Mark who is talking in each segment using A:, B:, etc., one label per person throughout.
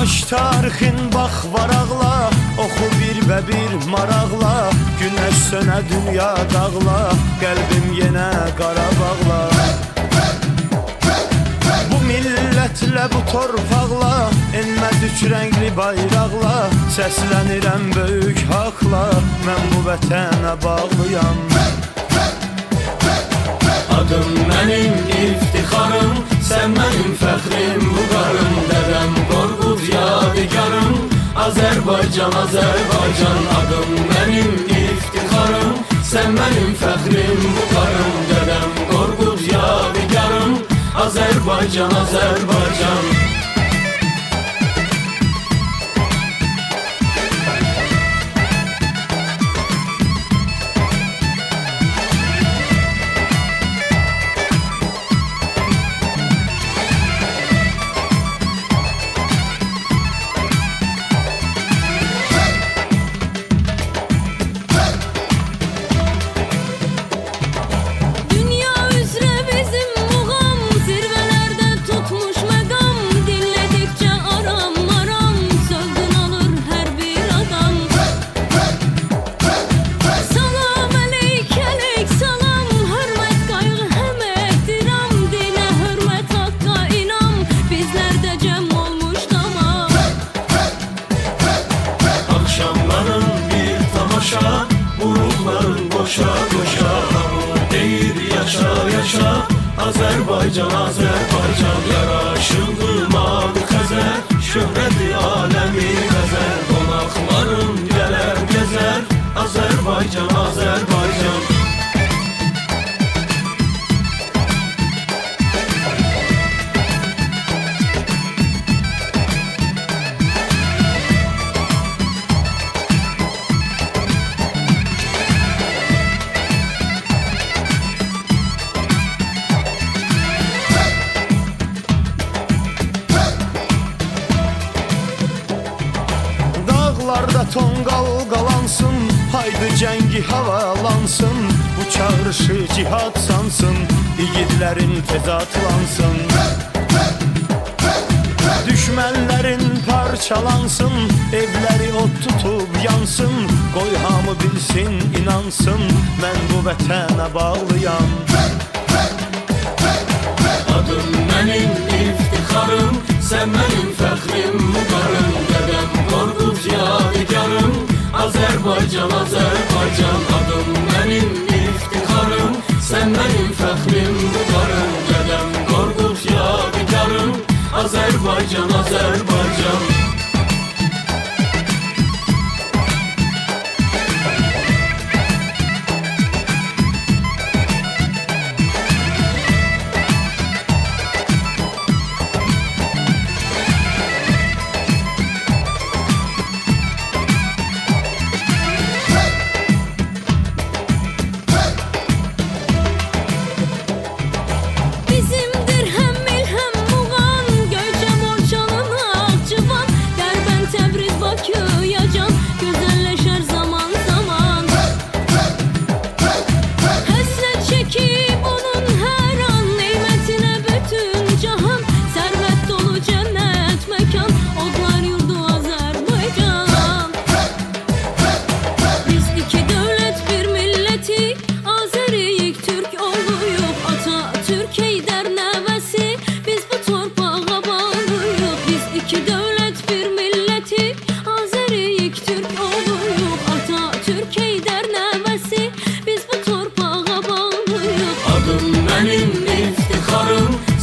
A: Aç tarixin bax varaqla, oxu bir və bir maraqla. Günəş sönə dünya dağla, qəlbim yenə Qarabağla. Bu millətlə, bu torpaqla, enməz üç rəngli bayraqla. Səslənirəm böyük haqla, mən bu vətənə bağlıyam.
B: Adım mənim iftixarım, sən mənim fəxrim, vüqarım. Dədəm Qorqud yadigarım, Azərbaycan, Azərbaycan. Adım mənim iftixarım, sən mənim fəxrim, vüqarım. Dədəm Qorqud yadigarım, Azərbaycan, Azərbaycan. Urukların boşa boşa, deyir yaşa yaşa, Azərbaycan, Azərbaycan. Yaraşıldı mavi xəzər, şöhrəti aləmi qəzər. Qonaqların gələr gəzər, Azərbaycan, Azərbaycan.
A: Dağlarda tonqal qalansın, haydi cəngi havalansın. Bu çağrışı cihad sansın, igidlərin tez atlansın. Düşmənlərin parçalansın, evləri od tutub yansın. Qoy hamı bilsin, inansın, mən bu vətənə bağlıyam.
B: Adım mənim iftixarım, sən mənim fəxrim, vüqarım. Dədəm Qorqud yadigarım, Azərbaycan, Azərbaycan. Adım mənim iftixarım, sən mənim fəxrim, vüqarım. Dədəm Qorqud yadigarım, Azərbaycan, Azərbaycan.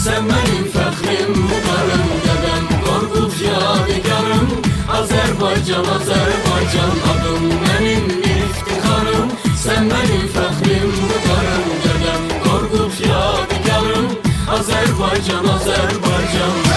B: Sən mənim fəxrim, vüqarım. Dədəm Qorqud yadigarım, Azərbaycan, Azərbaycan. Adım mənim iftixarım, sən mənim fəxrim, vüqarım. Dədəm Qorqud yadigarım, Azərbaycan, Azərbaycan.